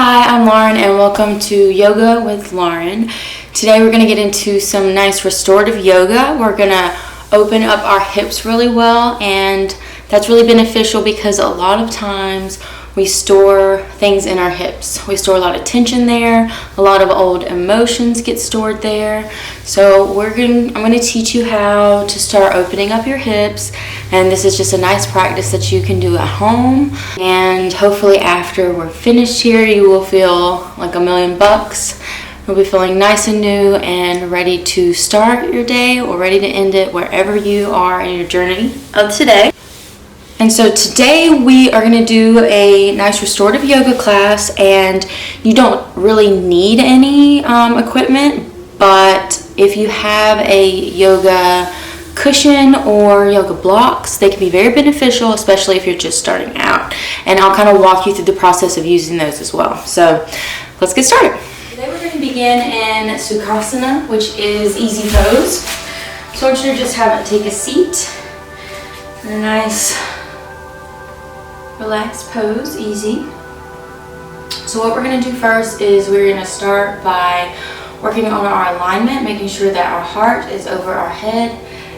Hi, I'm Lauren and welcome to Yoga with Lauren. Today we're going to get into some nice restorative yoga. We're going to open up our hips really well, and that's really beneficial because a lot of times we store things in our hips. We store a lot of tension there, a lot of old emotions get stored there. So I'm going to teach you how to start opening up your hips, and this is just a nice practice that you can do at home. And hopefully after we're finished here, you will feel like $1,000,000. You'll be feeling nice and new and ready to start your day or ready to end it wherever you are in your journey of today. And so today we are going to do a nice restorative yoga class, and you don't really need any equipment, but if you have a yoga cushion or yoga blocks, they can be very beneficial, especially if you're just starting out. And I'll kind of walk you through the process of using those as well. So let's get started. Today we're going to begin in Sakasana, which is easy pose. So I want you to just take a seat in a nice relaxed pose, easy. So what we're going to do first is we're going to start by working on our alignment, making sure that our heart is over our head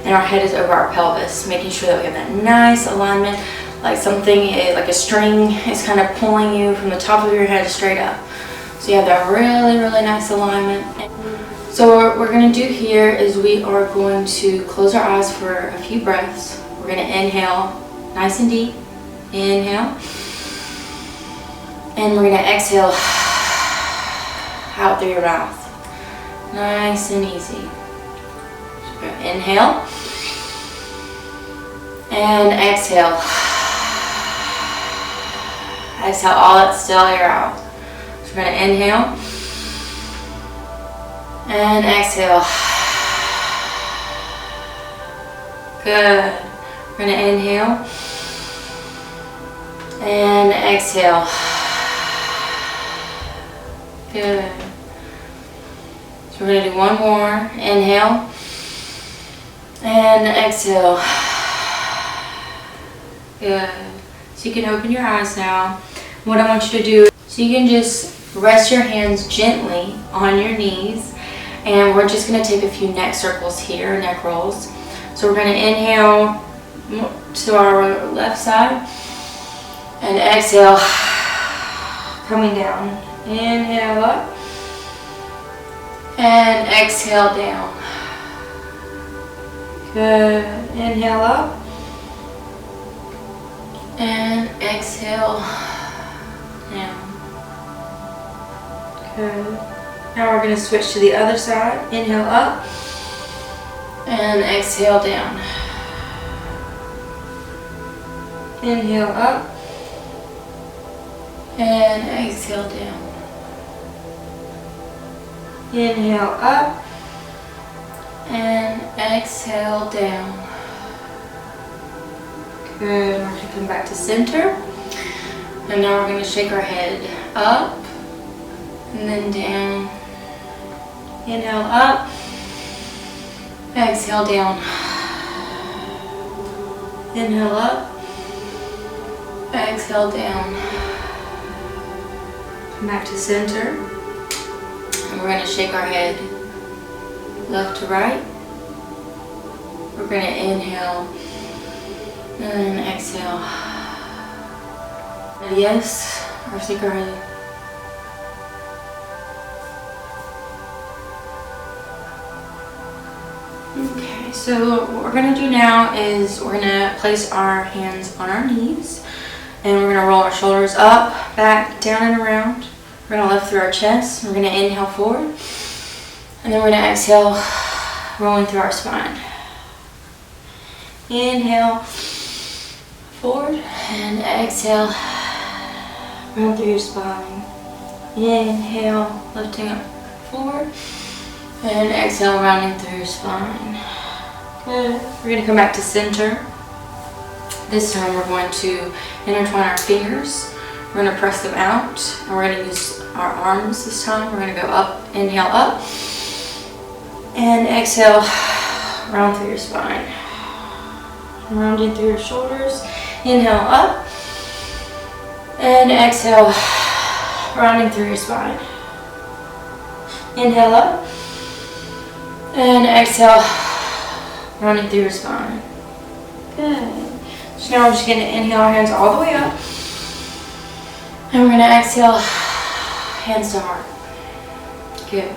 and our head is over our pelvis, making sure that we have that nice alignment, like like a string is kind of pulling you from the top of your head straight up. So you have that really, really nice alignment. So what we're going to do here is we are going to close our eyes for a few breaths. We're going to inhale nice and deep. Inhale, and we're going to exhale out through your mouth, nice and easy. So we're going to inhale and exhale all that stale air out. So we're going to inhale and exhale. Good. We're going to inhale and exhale. Good. So we're going to do one more. Inhale and exhale. Good. So you can open your eyes now. What I want you to do, so you can just rest your hands gently on your knees, and we're just going to take a few neck circles here, neck rolls. So we're going to inhale to our left side and exhale, coming down. Inhale up and exhale down. Good. Inhale up and exhale down. Good. Now we're going to switch to the other side. Inhale up and exhale down. Inhale up and exhale down. Inhale up and exhale down. Good. We're going to come back to center. And now we're going to shake our head up and then down. Inhale up. Exhale down. Inhale up. Exhale down. Come back to center. And we're going to shake our head left to right. We're going to inhale and exhale. Yes, or shake our head. Okay, so what we're going to do now is we're going to place our hands on our knees, and we're going to roll our shoulders up, back, down, and around. We're going to lift through our chest. We're going to inhale forward, and then we're going to exhale, rolling through our spine. Inhale forward and exhale, round through your spine. Inhale, lifting up forward, and exhale, rounding through your spine. Good. We're going to come back to center. This time we're going to intertwine our fingers. We're going to press them out, and we're going to use our arms this time. We're going to go up, inhale up, and exhale, round through your spine. Rounding through your shoulders. Inhale up, and exhale, rounding through your spine. Inhale up. And exhale, rounding through your spine. Good. So now we're just going to inhale our hands all the way up. And we're going to exhale, hands to heart. Good.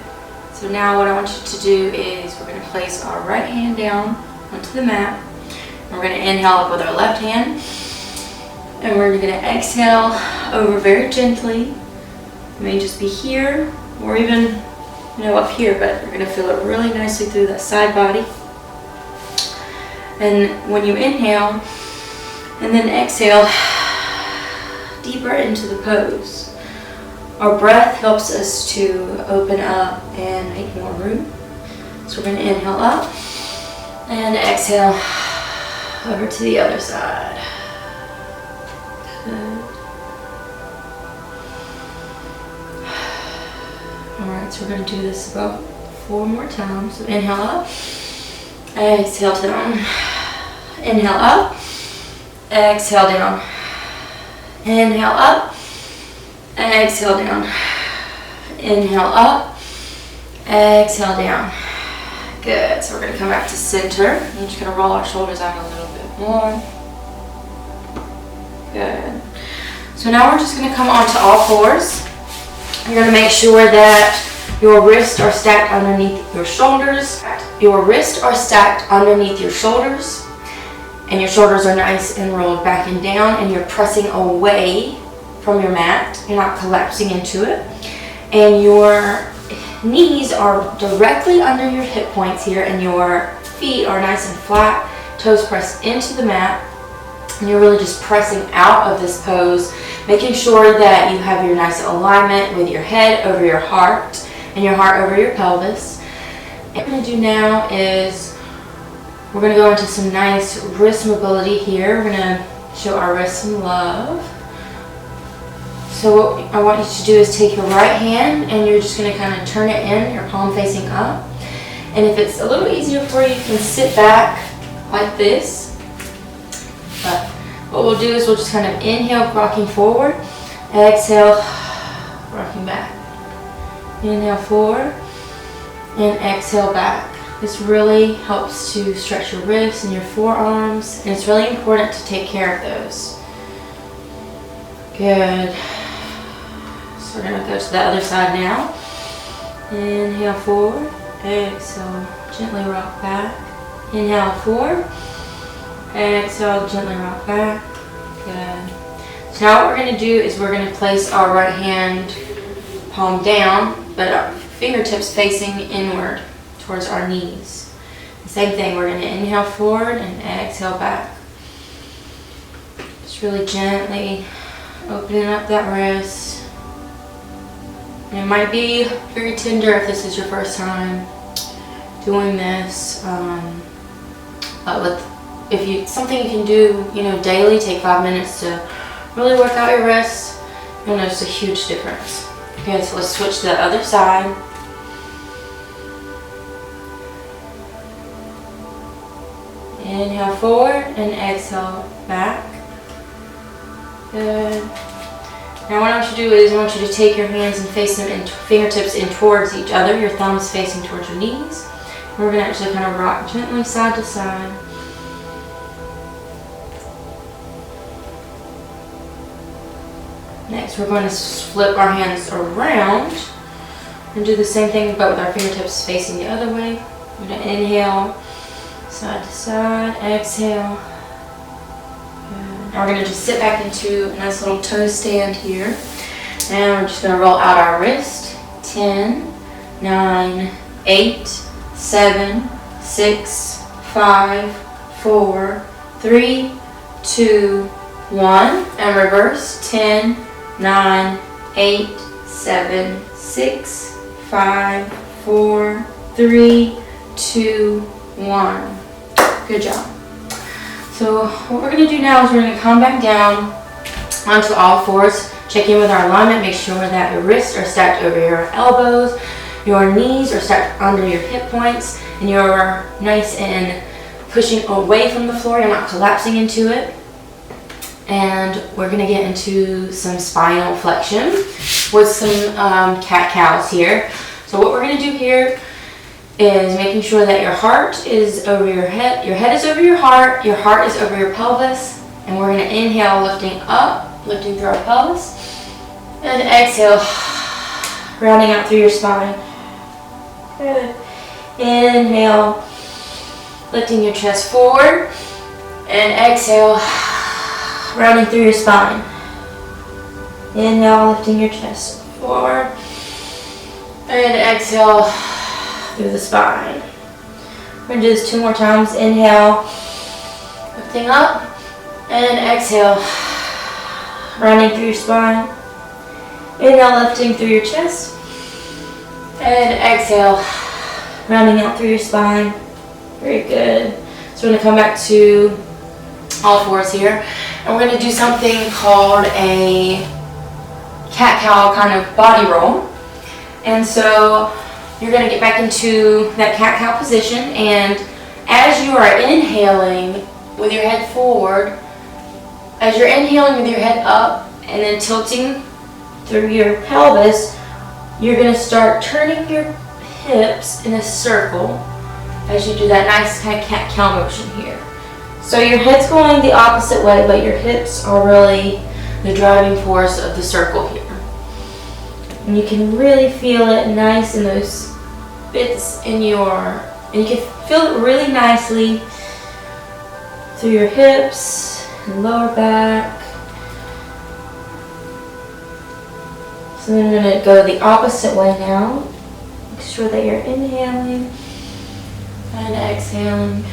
So now what I want you to do is we're going to place our right hand down onto the mat. And we're going to inhale up with our left hand. And we're going to exhale over very gently. It may just be here or even up here, but you're going to feel it really nicely through that side body. And when you inhale and then exhale deeper into the pose, our breath helps us to open up and make more room. So we're going to inhale up and exhale over to the other side. Good. Alright, so we're going to do this about 4 more times. So inhale up, exhale down. Inhale up, exhale down. Inhale up, exhale down. Inhale up, exhale down. Good. So we're going to come back to center. We're just going to roll our shoulders out a little bit more. Good. So now we're just going to come onto all fours. You're going to make sure that your wrists are stacked underneath your shoulders. Your wrists are stacked underneath your shoulders. And your shoulders are nice and rolled back and down. And you're pressing away from your mat. You're not collapsing into it. And your knees are directly under your hip points here. And your feet are nice and flat. Toes pressed into the mat. And you're really just pressing out of this pose, making sure that you have your nice alignment with your head over your heart and your heart over your pelvis. And what we're going to do now is we're going to go into some nice wrist mobility here. We're going to show our wrists some love. So what I want you to do is take your right hand and you're just going to kind of turn it in, your palm facing up. And if it's a little easier for you, you can sit back like this. But what we'll do is we'll just kind of inhale, rocking forward, exhale, rocking back. Inhale forward and exhale back. This really helps to stretch your wrists and your forearms, and it's really important to take care of those. Good. So we're going to go to the other side now. Inhale forward, exhale, gently rock back. Inhale forward. Exhale, gently rock back. Good. So now what we're going to do is we're going to place our right hand palm down, but our fingertips facing inward towards our knees. The same thing, we're going to inhale forward and exhale back. Just really gently opening up that wrist. And it might be very tender if this is your first time doing this, but if you something you can do, daily, take 5 minutes to really work out your wrists, you'll notice a huge difference. Okay, so let's switch to the other side. Inhale forward and exhale back. Good. Now what I want you to do is I want you to take your hands and face them in fingertips in towards each other, your thumbs facing towards your knees. We're going to actually kind of rock gently side to side. Next, we're going to flip our hands around and do the same thing, but with our fingertips facing the other way. We're going to inhale, side to side, exhale. Good. Now we're going to just sit back into a nice little toe stand here. And we're just going to roll out our wrist. 10, 9, 8, 7, 6, 5, 4, 3, 2, 1. And reverse. 10, 9, 8, 7, 6, 5, 4, 3, 2, 1. Good job. So what we're going to do now is we're going to come back down onto all fours, check in with our alignment, make sure that your wrists are stacked over your elbows, your knees are stacked under your hip points, and you're nice and pushing away from the floor, you're not collapsing into it. And we're going to get into some spinal flexion. with some cat-cows here. So what we're going to do here is making sure that your heart is over your head is over your heart is over your pelvis, and we're going to inhale, lifting up, lifting through our pelvis, and exhale, rounding out through your spine. Good. Inhale, lifting your chest forward, and exhale, rounding through your spine. Inhale, lifting your chest forward, and exhale through the spine. We're going to do this 2 more times. Inhale, lifting up, and exhale, rounding through your spine. Inhale, lifting through your chest, and exhale, rounding out through your spine. Very good. So we're going to come back to all fours here, and we're going to do something called a cat-cow kind of body roll. And so you're going to get back into that cat-cow position, and as you are inhaling with your head forward, as you're inhaling with your head up and then tilting through your pelvis, you're going to start turning your hips in a circle as you do that nice kind of cat-cow motion here. So your head's going the opposite way, but your hips are really the driving force of the circle here. And you can really feel it nice in those bits in and you can feel it really nicely through your hips and lower back. So then I'm going to go the opposite way now. Make sure that you're inhaling and exhaling.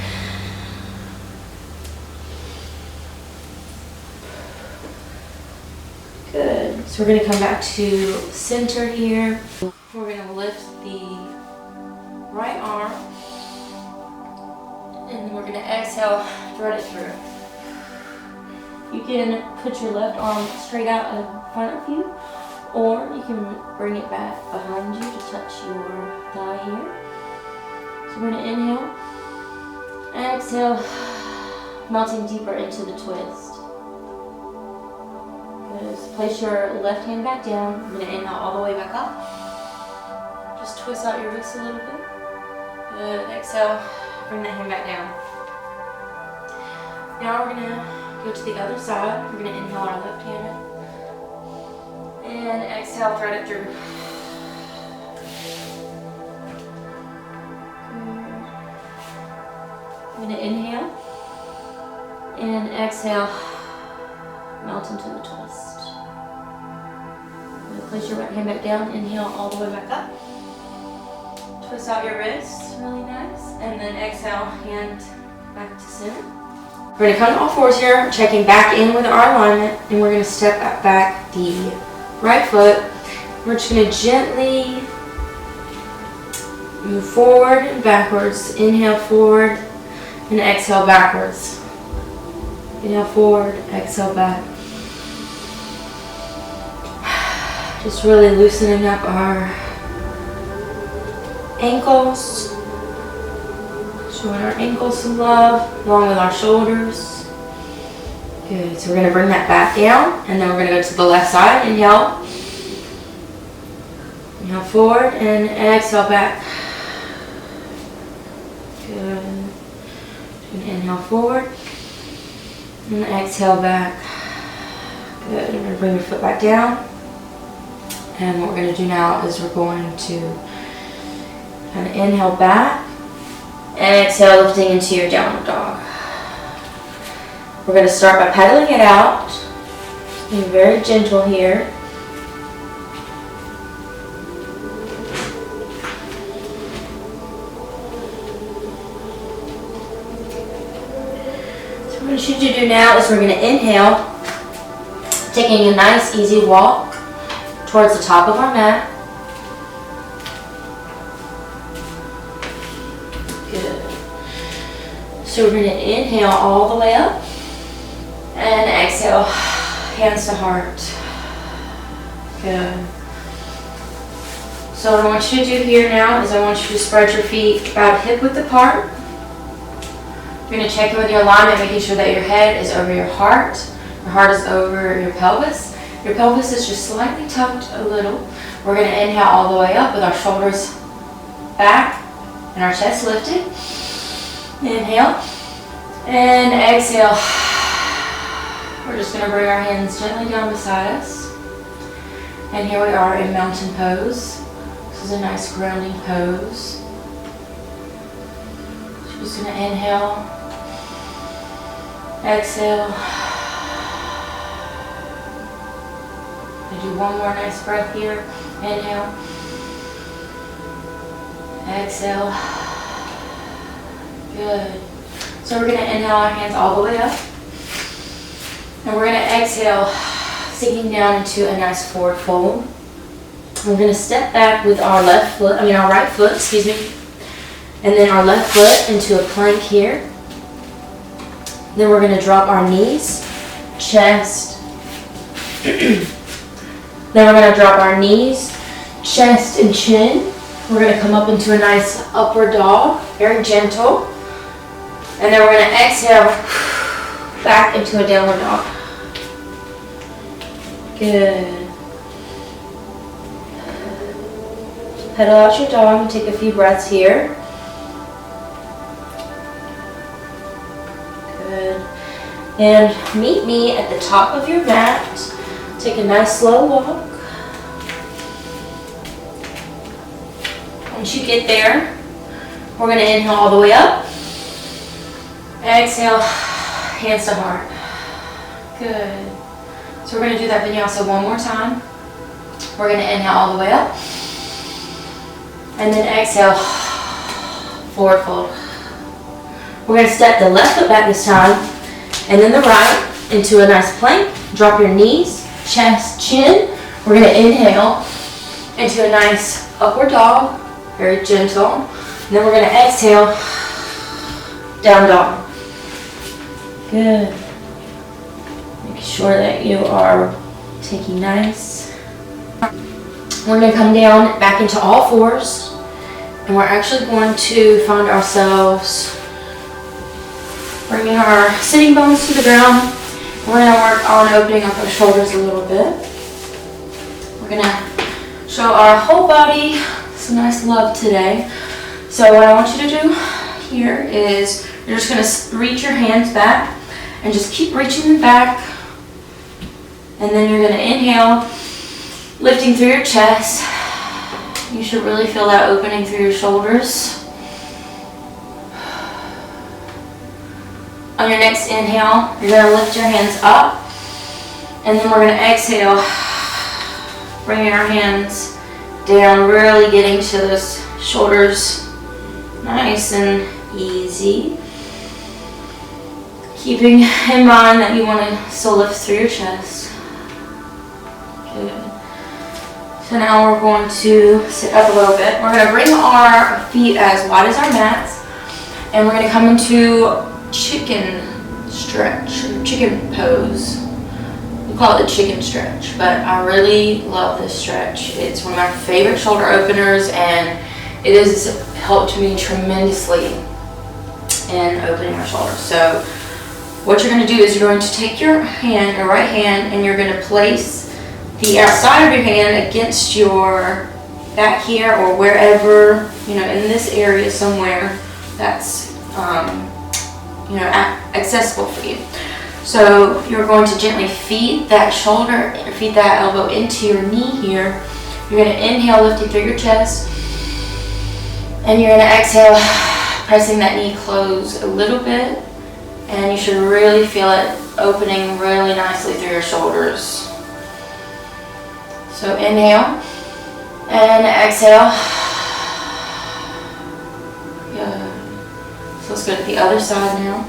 Good. So we're going to come back to center here. We're going to lift the right arm, and then we're going to exhale, thread it through. You can put your left arm straight out in front of you, or you can bring it back behind you to touch your thigh here. So we're going to inhale, exhale, melting deeper into the twist. Just place your left hand back down. I'm going to inhale all the way back up. Just twist out your wrist a little bit. Good. Exhale, bring that hand back down. Now we're going to go to the other side. We're going to inhale our left hand in. And exhale, thread it through. Good. I'm going to inhale. And exhale, melt into the twist. Place your right hand back down, inhale all the way back up. Twist out your wrists, really nice. And then exhale, hand back to center. We're going to come to all fours here, checking back in with our alignment, and we're going to step back the right foot. We're just going to gently move forward and backwards. Inhale forward and exhale backwards. Inhale forward, exhale back. Just really loosening up our ankles, showing our ankles some love, along with our shoulders. Good, so we're going to bring that back down, and then we're going to go to the left side. Inhale, inhale forward, and exhale back. Good. Inhale forward, and exhale back. Good, and we're going to bring your foot back down. And what we're going to do now is we're going to kind of inhale back and exhale, lifting into your downward dog. We're going to start by pedaling it out, being very gentle here. So what I want you to do now is we're going to inhale, taking a nice easy walk towards the top of our mat. Good. So we're going to inhale all the way up and exhale, hands to heart. Good. So what I want you to do here now is I want you to spread your feet about hip width apart. You're going to check in with your alignment, making sure that your head is over your heart is over your pelvis, Your pelvis is just slightly tucked a little. We're going to inhale all the way up with our shoulders back and our chest lifted. Inhale and exhale. We're just going to bring our hands gently down beside us. And here we are in mountain pose. This is a nice grounding pose. So just going to inhale, exhale. And do one more nice breath here. Inhale, exhale. Good. So we're going to inhale our hands all the way up. And we're going to exhale, sinking down into a nice forward fold. We're going to step back with our right foot, excuse me. And then our left foot into a plank here. Then we're going to drop our knees, chest. Then we're going to drop our knees, chest and chin. We're going to come up into a nice upward dog, very gentle. And then we're going to exhale back into a downward dog. Good. Pedal out your dog and take a few breaths here. Good. And meet me at the top of your mat. Take a nice slow walk. Once you get there, we're going to inhale all the way up. Exhale, hands to heart. Good. So we're going to do that vinyasa one more time. We're going to inhale all the way up. And then exhale, forward fold. We're going to step the left foot back this time. And then the right into a nice plank. Drop your knees, chest, chin. We're going to inhale into a nice upward dog. Very gentle. And then we're going to exhale, down dog. Good. Make sure that you are taking nice. We're going to come down back into all fours. And we're actually going to find ourselves bringing our sitting bones to the ground. We're going to work on opening up our shoulders a little bit. We're going to show our whole body some nice love today. So what I want you to do here is you're just going to reach your hands back and just keep reaching them back. And then you're going to inhale, lifting through your chest. You should really feel that opening through your shoulders. On your next inhale, you're going to lift your hands up. And then we're going to exhale, bringing our hands down, really getting to those shoulders nice and easy. Keeping in mind that you want to still lift through your chest. Good. So now we're going to sit up a little bit. We're going to bring our feet as wide as our mats. And we're going to come into chicken stretch, or chicken pose. We call it the chicken stretch, but I really love this stretch. It's one of my favorite shoulder openers, and it has helped me tremendously in opening my shoulders. So what you're going to do is you're going to take your hand, your right hand, and you're going to place the outside of your hand against your back here or wherever, in this area somewhere that's, accessible for you. So you're going to gently feed that shoulder, feed that elbow into your knee here. You're going to inhale, lifting through your chest. And you're going to exhale, pressing that knee close a little bit. And you should really feel it opening really nicely through your shoulders. So inhale and exhale. Good. So let's go to the other side now.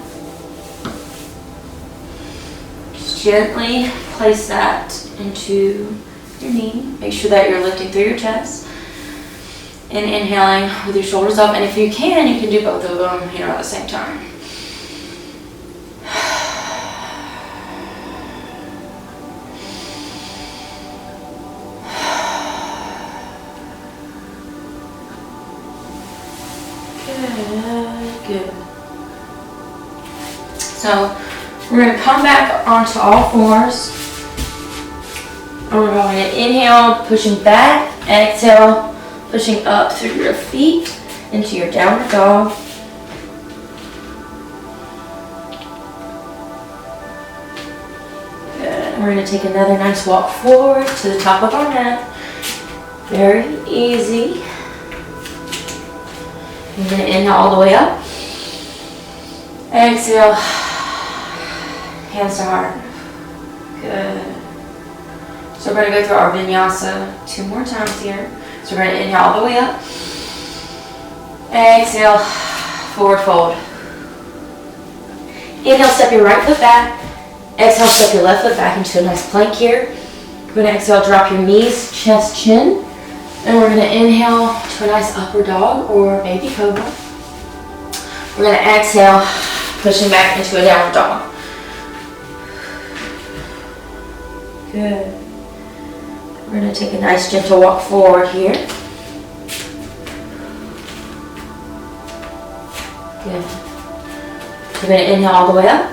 Just gently place that into your knee. Make sure that you're lifting through your chest. And inhaling with your shoulders up. And if you can do both of them, at the same time. Good. So we're going to come back onto all fours. And we're going to inhale, pushing back, exhale, pushing up through your feet into your downward dog. Good. And we're going to take another nice walk forward to the top of our mat. Very easy. You're going to inhale all the way up. Exhale. Hands to heart. Good. So we're going to go through our vinyasa 2 more times here. So we're going to inhale all the way up. Exhale. Forward fold. Inhale, step your right foot back. Exhale, step your left foot back into a nice plank here. We're going to exhale, drop your knees, chest, chin. And we're going to inhale to a nice upward dog or baby cobra. We're going to exhale, pushing back into a downward dog. Good. We're going to take a nice gentle walk forward here. Good. We're going to inhale all the way up.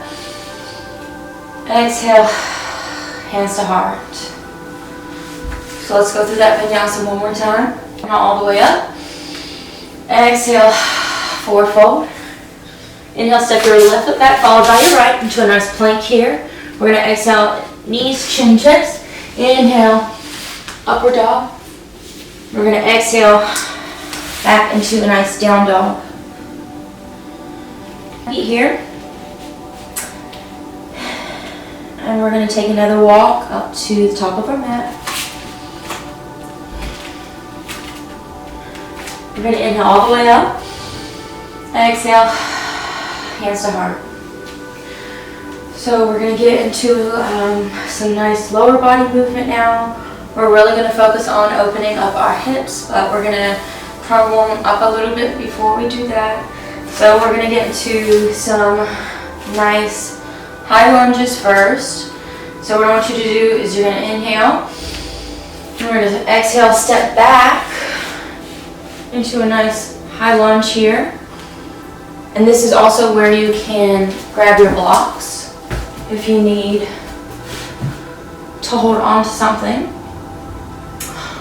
Exhale, hands to heart. So let's go through that vinyasa one more time. Inhale all the way up. Exhale, forward fold. Inhale, step your left foot back, followed by your right into a nice plank here. We're going to exhale, knees, chin, chest. Inhale, upward dog. We're going to exhale, back into a nice down dog. Feet here. And we're going to take another walk up to the top of our mat. We're going to inhale all the way up. Exhale, hands to heart. So we're going to get into some nice lower body movement now. We're really going to focus on opening up our hips, but we're going to try to warm up a little bit before we do that. So we're going to get into some nice high lunges first. So what I want you to do is you're going to inhale. And we're going to exhale, step back into a nice high lunge here. And this is also where you can grab your blocks if you need to hold on to something.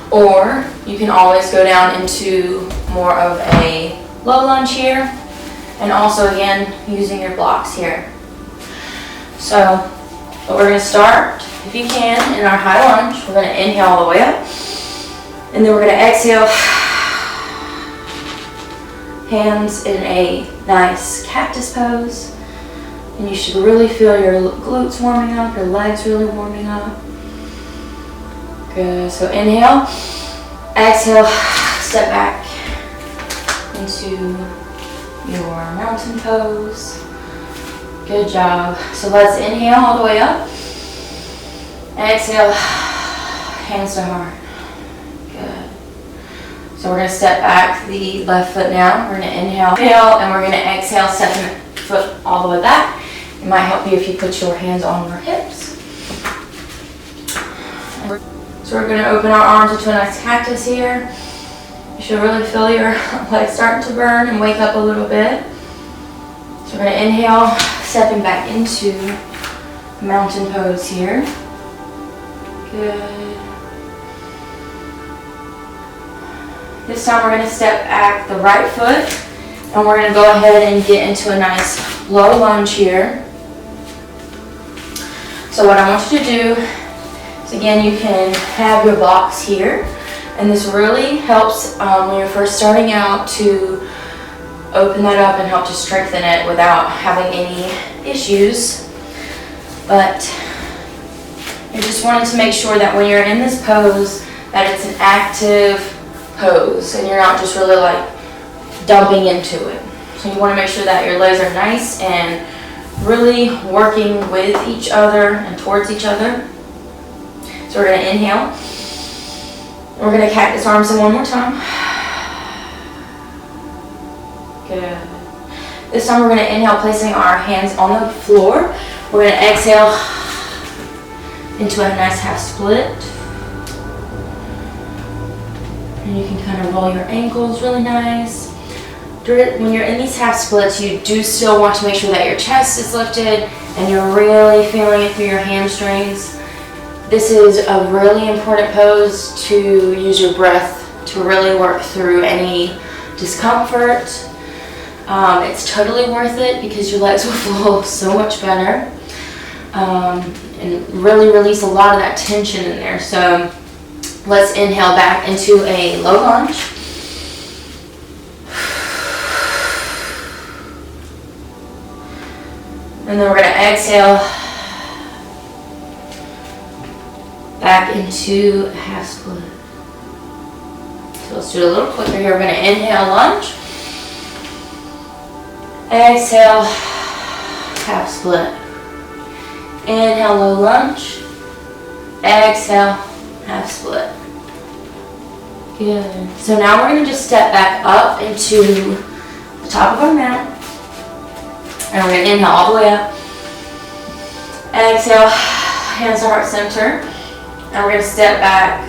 Or you can always go down into more of a low lunge here. And also again, using your blocks here. So, but we're going to start, if you can, in our high lunge. We're going to inhale all the way up. And then we're going to exhale. Hands in a nice cactus pose. And you should really feel your glutes warming up, your legs really warming up. Good. So inhale. Exhale. Step back into your mountain pose. Good job. So let's inhale all the way up. Exhale. Hands to heart. Good. So we're going to step back the left foot now. We're going to inhale, and we're going to exhale, stepping the foot all the way back. It might help you if you put your hands on your hips. So we're going to open our arms into a nice cactus here. You should really feel your legs starting to burn and wake up a little bit. So we're going to inhale, stepping back into mountain pose here. Good. This time we're going to step back the right foot, and we're going to go ahead and get into a nice low lunge here. So what I want you to do is, again, you can have your blocks here, and this really helps when you're first starting out to open that up and help to strengthen it without having any issues. But you're just wanting to make sure that when you're in this pose that it's an active pose and you're not just really like dumping into it. So you want to make sure that your legs are nice and really working with each other and towards each other. So we're going to inhale. We're going to cactus arms in one more time. Good. This time we're going to inhale, placing our hands on the floor. We're going to exhale into a nice half split. And you can kind of roll your ankles really nice. When you're in these half splits, you do still want to make sure that your chest is lifted and you're really feeling it through your hamstrings. This is a really important pose to use your breath to really work through any discomfort. It's totally worth it because your legs will feel so much better, and really release a lot of that tension in there. So let's inhale back into a low lunge. And then we're going to exhale back into a half split. So let's do it a little quicker here. We're going to inhale, lunge. Exhale, half split. Inhale, low lunge. Exhale, half split. Good. So now we're going to just step back up into the top of our mat. And we're going to inhale all the way up. Exhale, hands to heart center. And we're going to step back.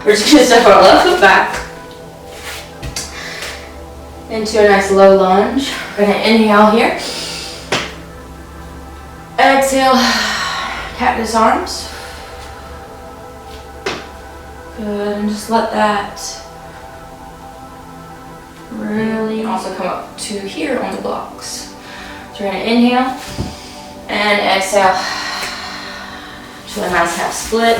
We're just going to step our left foot back into a nice low lunge. We're going to inhale here. Exhale, cactus arms. Good, and just let that really also come up to here on the blocks. So we're going to inhale and exhale to a nice half split.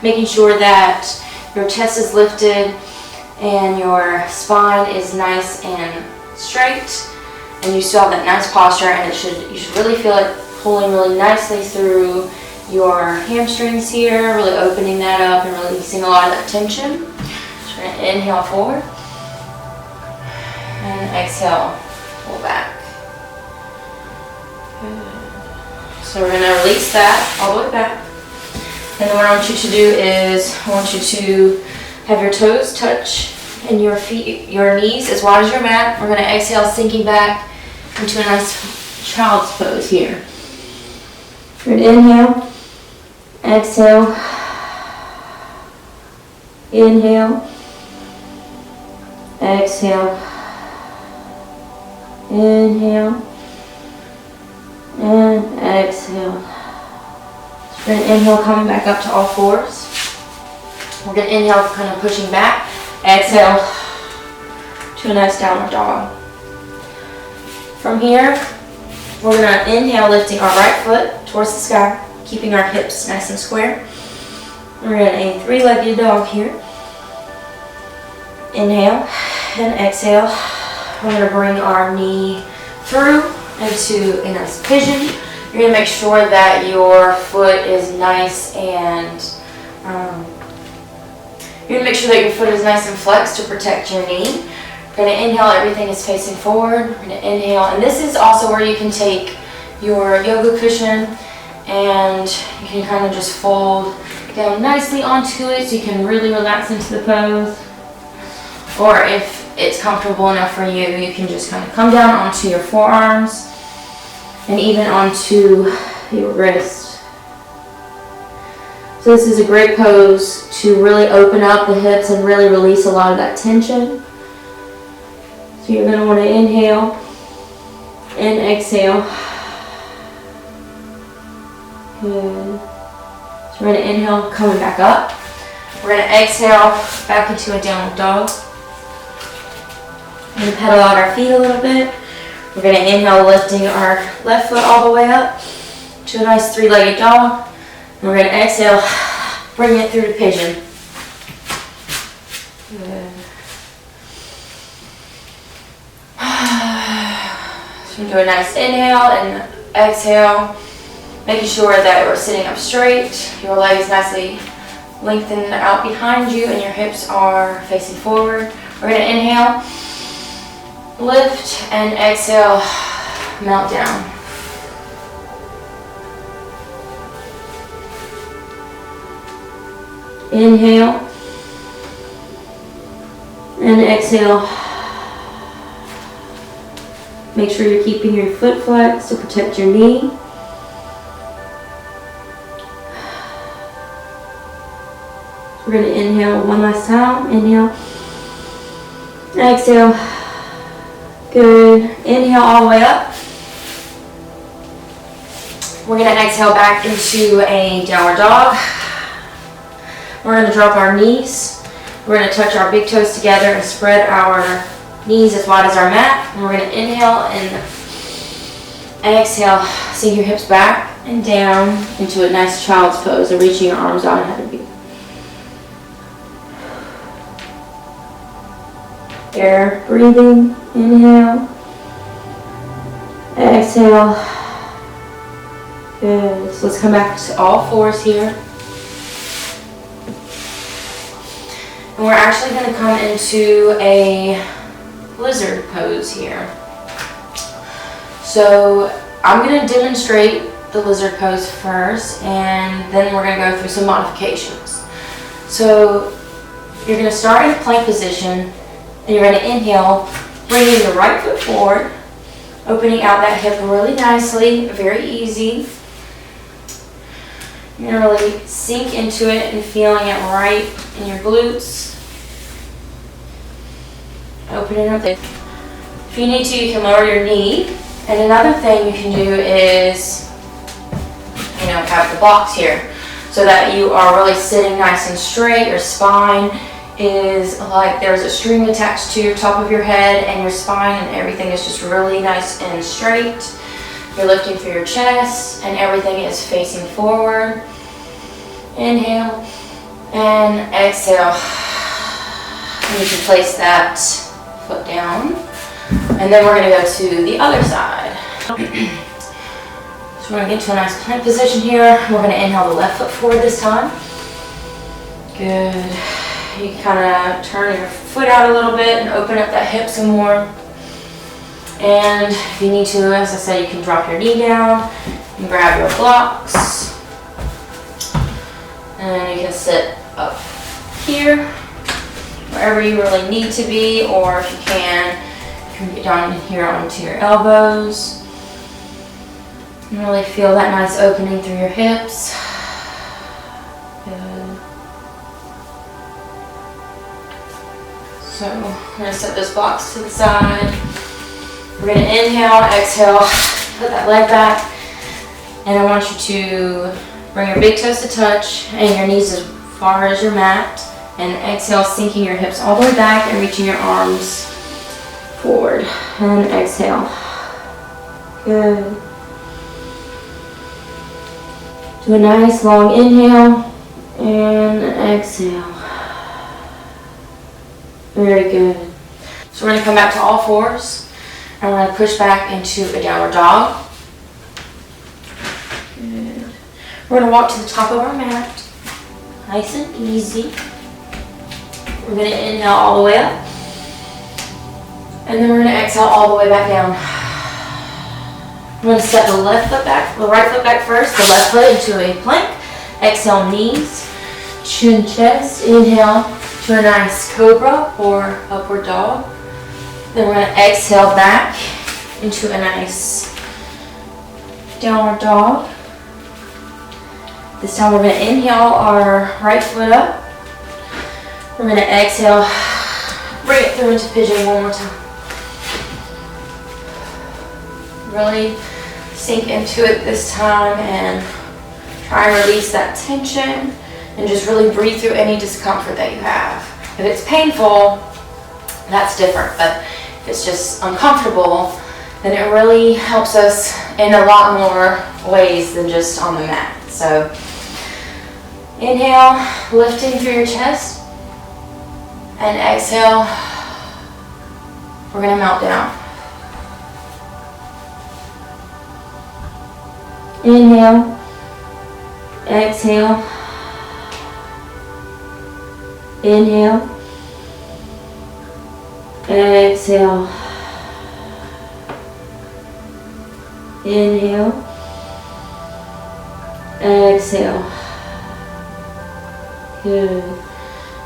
Making sure that your chest is lifted and your spine is nice and straight, and you still have that nice posture, and you should really feel it pulling really nicely through your hamstrings here, really opening that up and releasing a lot of that tension. So we're going to inhale forward and exhale, pull back. Good. So we're going to release that all the way back. And then what I want you to do is I want you to have your toes touch and your feet, your knees as wide as your mat. We're going to exhale, sinking back into a nice child's pose here. We're going to inhale, exhale, inhale, exhale, inhale, and exhale. We're going to inhale, coming back up to all fours. We're going to inhale, kind of pushing back. Exhale to a nice downward dog. From here, we're going to inhale, lifting our right foot towards the sky, keeping our hips nice and square. We're going to aim three-legged dog here. Inhale and exhale. We're going to bring our knee through into a nice pigeon. You're going to make sure that your foot is nice and you're going to make sure that your foot is nice and flexed to protect your knee. We're going to inhale, everything is facing forward. We're going to inhale, and this is also where you can take your yoga cushion and you can kind of just fold down nicely onto it so you can really relax into the pose. Or if it's comfortable enough for you, you can just kind of come down onto your forearms and even onto your wrist. So this is a great pose to really open up the hips and really release a lot of that tension. So you're going to want to inhale and exhale. Good. So we're going to inhale, coming back up. We're going to exhale back into a downward dog. We're going to pedal out our feet a little bit. We're going to inhale, lifting our left foot all the way up to a nice three-legged dog. And we're going to exhale, bring it through to pigeon. Good. So we're going to do a nice inhale and exhale, making sure that we're sitting up straight. Your legs nicely lengthened out behind you and your hips are facing forward. We're going to inhale, lift, and exhale, melt down. Inhale and exhale. Make sure you're keeping your foot flexed to protect your knee. We're going to inhale one last time. Inhale. Exhale. Good. Inhale all the way up. We're going to exhale back into a downward dog. We're going to drop our knees. We're going to touch our big toes together and spread our knees as wide as our mat. And we're going to inhale and exhale. Sink your hips back and down into a nice child's pose, and reaching your arms out ahead of you. Air breathing. Inhale. Exhale. Good. So let's come back to all fours here. And we're actually going to come into a lizard pose here. So I'm going to demonstrate the lizard pose first, and then we're going to go through some modifications. So you're going to start in a plank position, and you're going to inhale, bringing your right foot forward, opening out that hip really nicely, very easy. You're going to really sink into it and feeling it right in your glutes. Opening up. If you need to, you can lower your knee. And another thing you can do is, have the blocks here so that you are really sitting nice and straight. Your spine is like there's a string attached to your top of your head and your spine, and everything is just really nice and straight. You're lifting through your chest and everything is facing forward. Inhale and exhale. And you can place that foot down. And then we're going to go to the other side. So we're going to get to a nice plank position here. We're going to inhale the left foot forward this time. Good. You can kind of turn your foot out a little bit and open up that hip some more. And if you need to, as I said, you can drop your knee down and grab your blocks. And you can sit up here, wherever you really need to be, or if you can get down here onto your elbows. And really feel that nice opening through your hips. Good. So I'm going to set those blocks to the side. We're going to inhale, exhale, put that leg back. And I want you to bring your big toes to touch and your knees as far as your mat. And exhale, sinking your hips all the way back and reaching your arms forward. And exhale. Good. Do a nice long inhale and exhale. Very good. So we're going to come back to all fours and we're going to push back into a downward dog. Good. We're going to walk to the top of our mat. Nice and easy. We're going to inhale all the way up. And then we're going to exhale all the way back down. We're going to step the right foot back first, the left foot into a plank. Exhale, knees, chin, chest. Inhale to a nice cobra or upward dog. Then we're going to exhale back into a nice downward dog. This time we're going to inhale our right foot up. We're going to exhale, bring it through into pigeon one more time. Really sink into it this time and try and release that tension and just really breathe through any discomfort that you have. If it's painful, that's different, but if it's just uncomfortable, then it really helps us in a lot more ways than just on the mat. So inhale, lifting through your chest, and exhale, we're going to melt down. Inhale, exhale, inhale, exhale, inhale, exhale. Good.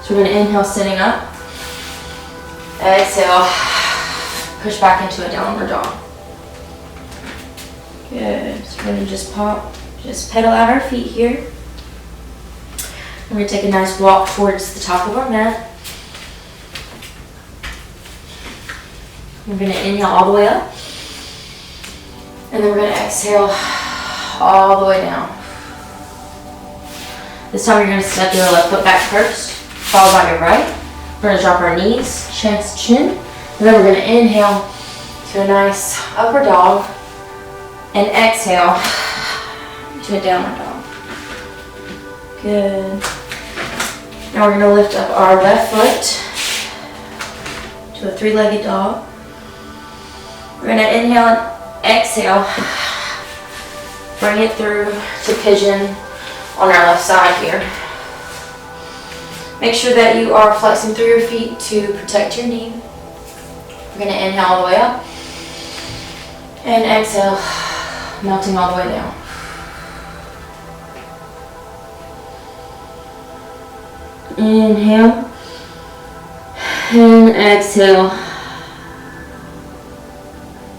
So we're going to inhale sitting up, exhale, push back into a downward dog. Good. So we're going to just pedal out our feet here. We're going to take a nice walk towards the top of our mat. We're going to inhale all the way up. And then we're going to exhale all the way down. This time you're going to step your left foot back first, followed by your right. We're going to drop our knees, chest, chin, and then we're going to inhale to a nice upward dog, and exhale to a downward dog. Good. Now we're going to lift up our left foot to a three-legged dog. We're going to inhale and exhale. Bring it through to pigeon on our left side here. Make sure that you are flexing through your feet to protect your knee. We're going to inhale all the way up and exhale, melting all the way down. Inhale and exhale.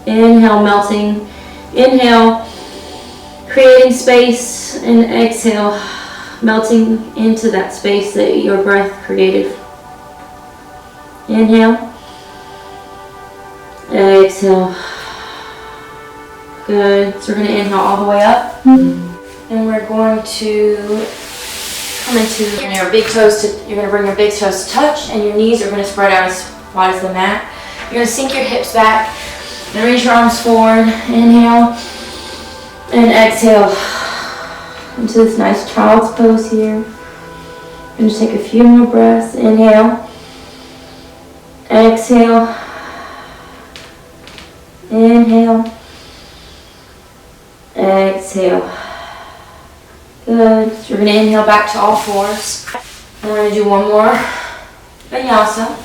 Inhale, melting. Inhale, creating space, and exhale, melting into that space that your breath created. Inhale. Exhale. Good. So we're going to inhale all the way up. And we're going to come into your big toes you're going to bring your big toes to touch, and your knees are going to spread out as wide as the mat. You're going to sink your hips back and reach your arms forward. Inhale and exhale into this nice child's pose here. And just take a few more breaths. Inhale. Exhale. Inhale. Exhale. Good. So we're going to inhale back to all fours. And we're going to do one more vinyasa.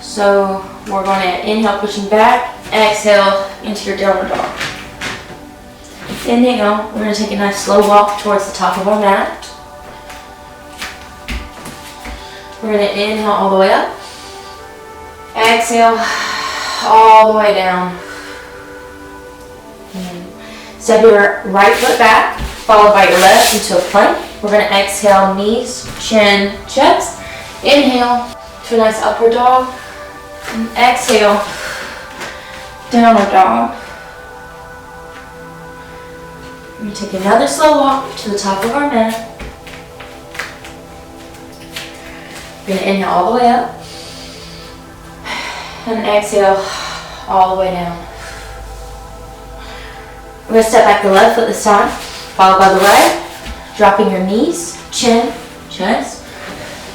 So we're going to inhale, pushing back. Exhale into your downward dog. Inhale. We're going to take a nice slow walk towards the top of our mat. We're going to inhale all the way up. Exhale all the way down. Step your right foot back, followed by your left into a plank. We're going to exhale, knees, chin, chest. Inhale to a nice upward dog. And exhale, downward dog. We're going to take another slow walk to the top of our mat. We're going to inhale all the way up. And exhale all the way down. We're going to step back the left foot this time, followed by the right, dropping your knees, chin, chest.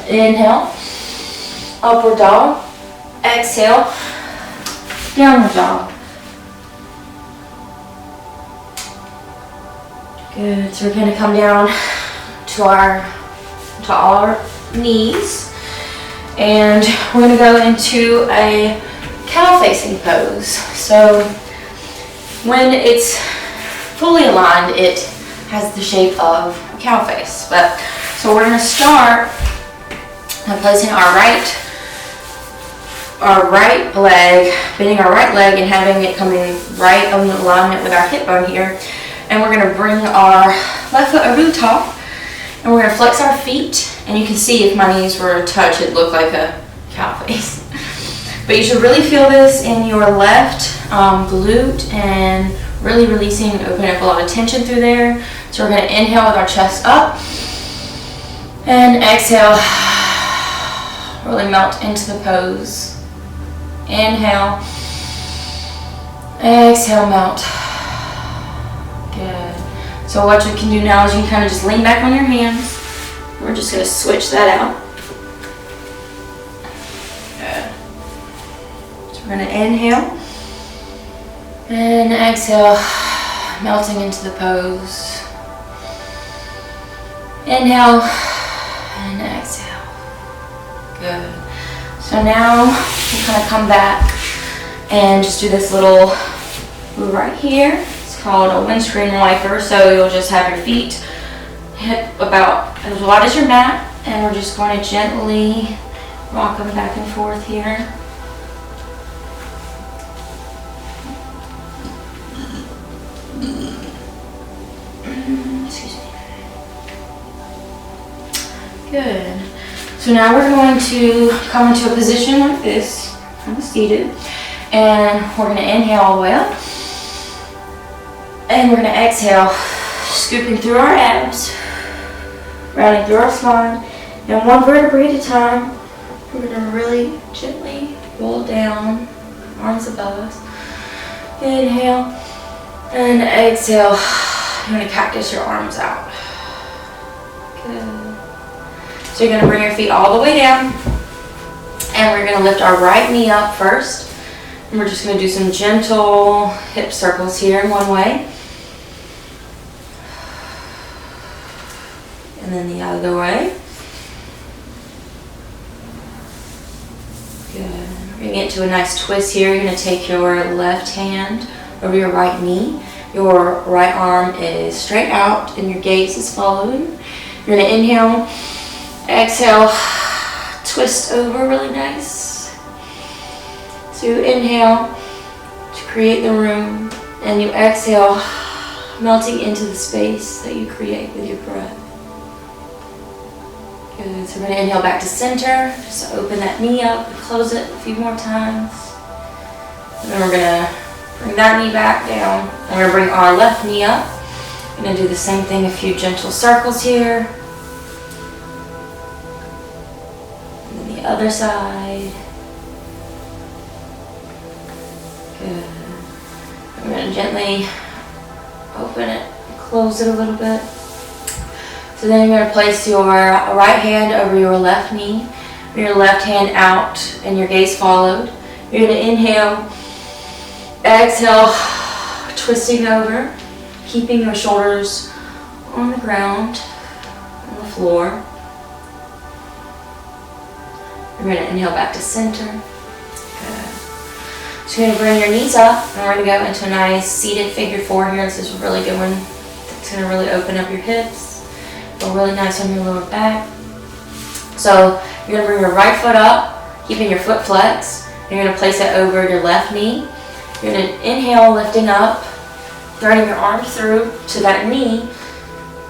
Inhale, upward dog. Exhale, downward dog. Good. So we're going to come down to all our knees, and we're going to go into a cow-facing pose. So when it's fully aligned, it has the shape of a cow face. So we're going to start by placing our right leg, bending our right leg and having it coming right in alignment with our hip bone here. And we're going to bring our left foot over the top, and we're going to flex our feet. And you can see if my knees were to touch, it looked like a cow face. But you should really feel this in your left glute and really releasing and opening up a lot of tension through there. So we're going to inhale with our chest up and exhale, really melt into the pose. Inhale, exhale, melt. Good. So what you can do now is you can kind of just lean back on your hands. We're just going to switch that out. Good. So we're going to inhale and exhale, melting into the pose. Inhale and exhale. Good. So now you kind of come back and just do this little move right here. It's called a windscreen wiper. So you'll just have your feet hip about as wide as your mat, and we're just going to gently rock them back and forth here. Excuse me. Good. So now we're going to come into a position like this, kind of seated, and we're going to inhale all the way up. And we're gonna exhale, scooping through our abs, rounding through our spine, and one vertebrae at a time. We're gonna really gently roll down, arms above us. Inhale, and exhale. You're gonna cactus your arms out. Good. So you're gonna bring your feet all the way down, and we're gonna lift our right knee up first. And we're just gonna do some gentle hip circles here in one way. And then the other way. Good. We're gonna get to a nice twist here. You're gonna take your left hand over your right knee. Your right arm is straight out and your gaze is following. You're gonna inhale, exhale, twist over really nice. So you inhale to create the room, and you exhale, melting into the space that you create with your breath. Good. So we're going to inhale back to center. Just open that knee up and close it a few more times. And then we're going to bring that knee back down. And we're going to bring our left knee up. We're going to do the same thing, a few gentle circles here. And then the other side. Good. I'm going to gently open it, close it a little bit. So then you're going to place your right hand over your left knee, your left hand out, and your gaze followed. You're going to inhale, exhale, twisting over, keeping your shoulders on the ground, on the floor. You're going to inhale back to center. Good. So you're going to bring your knees up, and we're going to go into a nice seated figure four here. This is a really good one. It's going to really open up your hips. Feel really nice on your lower back. So you're going to bring your right foot up, keeping your foot flexed. You're going to place it over your left knee. You're going to inhale, lifting up, threading your arms through to that knee,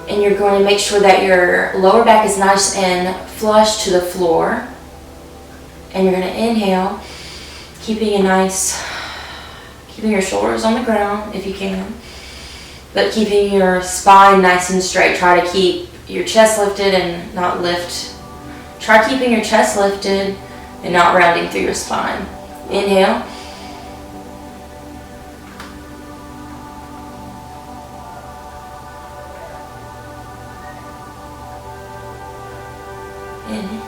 and you're going to make sure that your lower back is nice and flush to the floor. And you're going to inhale, keeping your shoulders on the ground if you can, but keeping your spine nice and straight. Try to keep your chest lifted and not lift. Try keeping your chest lifted and not rounding through your spine. Inhale. Inhale.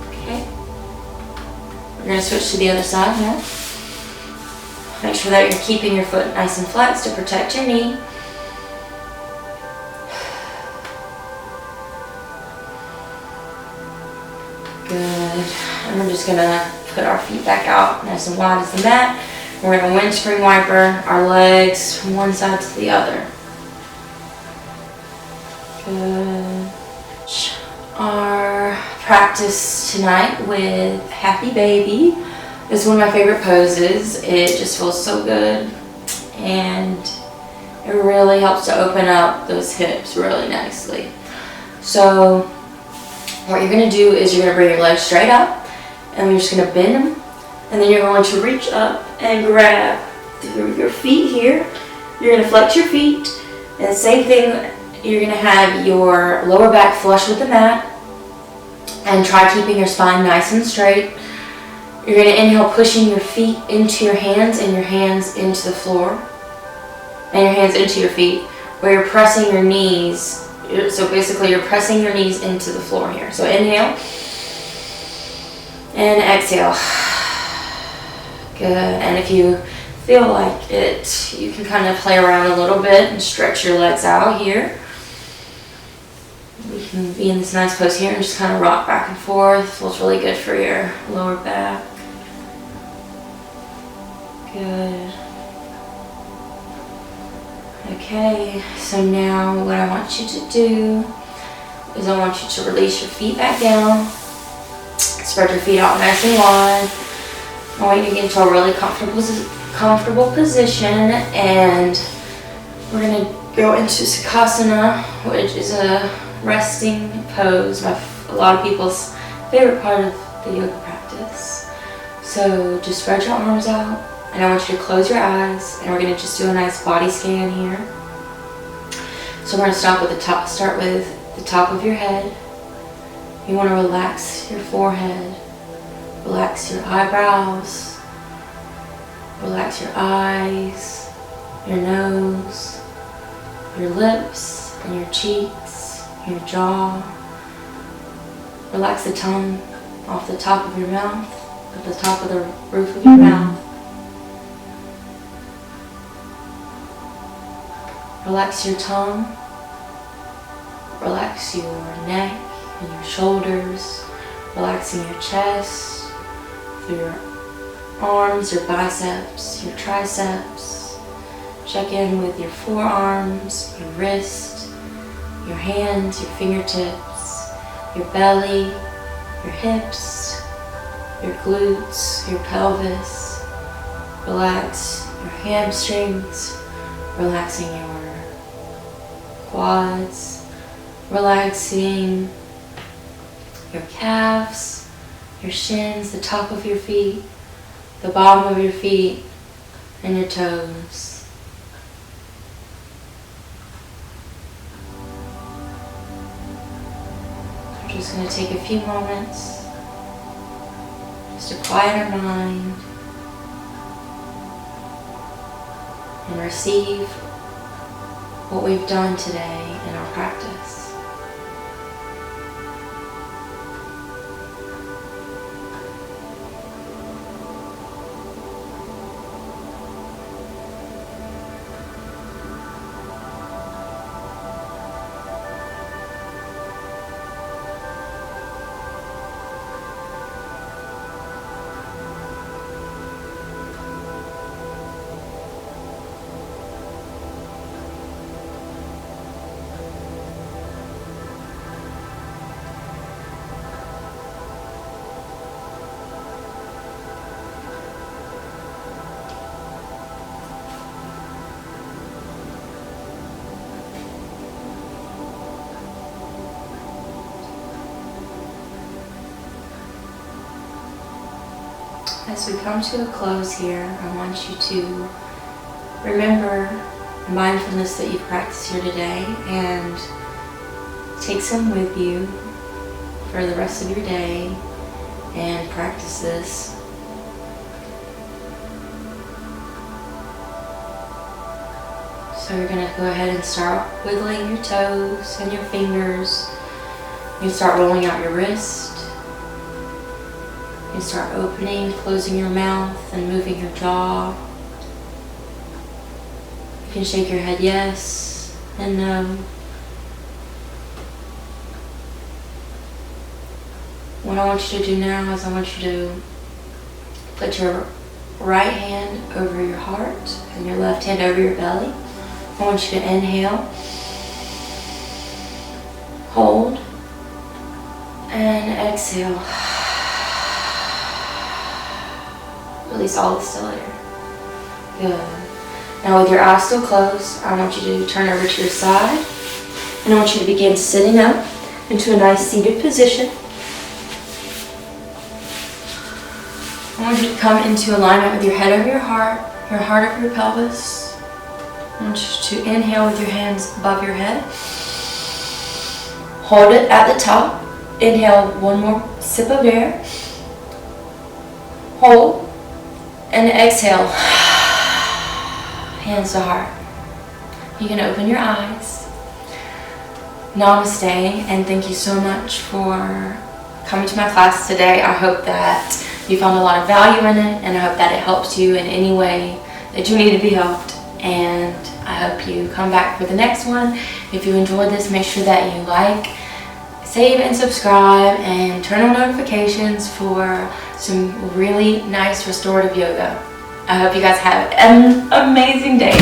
Okay. We're going to switch to the other side now. Make sure that you're keeping your foot nice and flexed to protect your knee. Good. And we're just going to put our feet back out nice and wide as the mat. We're going to windscreen wiper our legs from one side to the other. Good. Our practice tonight with Happy Baby is one of my favorite poses. It just feels so good, and it really helps to open up those hips really nicely. So what you're going to do is you're going to bring your legs straight up, and you're just going to bend them, and then you're going to reach up and grab through your feet here. You're going to flex your feet, and the same thing, you're going to have your lower back flush with the mat, and try keeping your spine nice and straight. You're going to inhale, pushing your feet into your hands and your hands into the floor, and your hands into your feet, where you're pressing your knees. So basically you're pressing your knees into the floor here. So inhale and exhale. Good. And if you feel like it, you can kind of play around a little bit and stretch your legs out here. We can be in this nice pose here and just kind of rock back and forth. Feels really good for your lower back. Good. Okay, so now what I want you to do is I want you to release your feet back down. Spread your feet out nice and wide. I want you to get into a really comfortable position, and we're going to go into Sakasana, which is a resting pose, a lot of people's favorite part of the yoga practice. practice. So just spread your arms out, and I want you to close your eyes, and we're going to just do a nice body scan here. So we're going to start with the top of your head. You want to relax your forehead, relax your eyebrows, relax your eyes, your nose, your lips, and your cheeks, your jaw. Relax the tongue off the top of your mouth, at the top of the roof of your mouth. Relax your tongue. Relax your neck and your shoulders. Relaxing your chest, your arms, your biceps, your triceps. Check in with your forearms, your wrist, your hands, your fingertips, your belly, your hips, your glutes, your pelvis. Relax your hamstrings, relaxing your quads, relaxing your calves, your shins, the top of your feet, the bottom of your feet, and your toes. We're just going to take a few moments just to quiet our mind and receive what we've done today in our practice. As we come to a close here, I want you to remember the mindfulness that you've practiced here today and take some with you for the rest of your day and practice this. So you're going to go ahead and start wiggling your toes and your fingers. You start rolling out your wrist. You start opening, closing your mouth, and moving your jaw. You can shake your head yes and no. What I want you to do now is I want you to put your right hand over your heart and your left hand over your belly. I want you to inhale, hold, and exhale. Release all the still air. Good. Now with your eyes still closed, I want you to turn over to your side. And I want you to begin sitting up into a nice seated position. I want you to come into alignment with your head over your heart over your pelvis. I want you to inhale with your hands above your head. Hold it at the top. Inhale one more sip of air. Hold. And exhale, hands to heart. You can open your eyes. Namaste, and thank you so much for coming to my class today. I hope that you found a lot of value in it, and I hope that it helps you in any way that you need to be helped. And I hope you come back for the next one. If you enjoyed this, make sure that you like, save, and subscribe, and turn on notifications for some really nice restorative yoga. I hope you guys have an amazing day.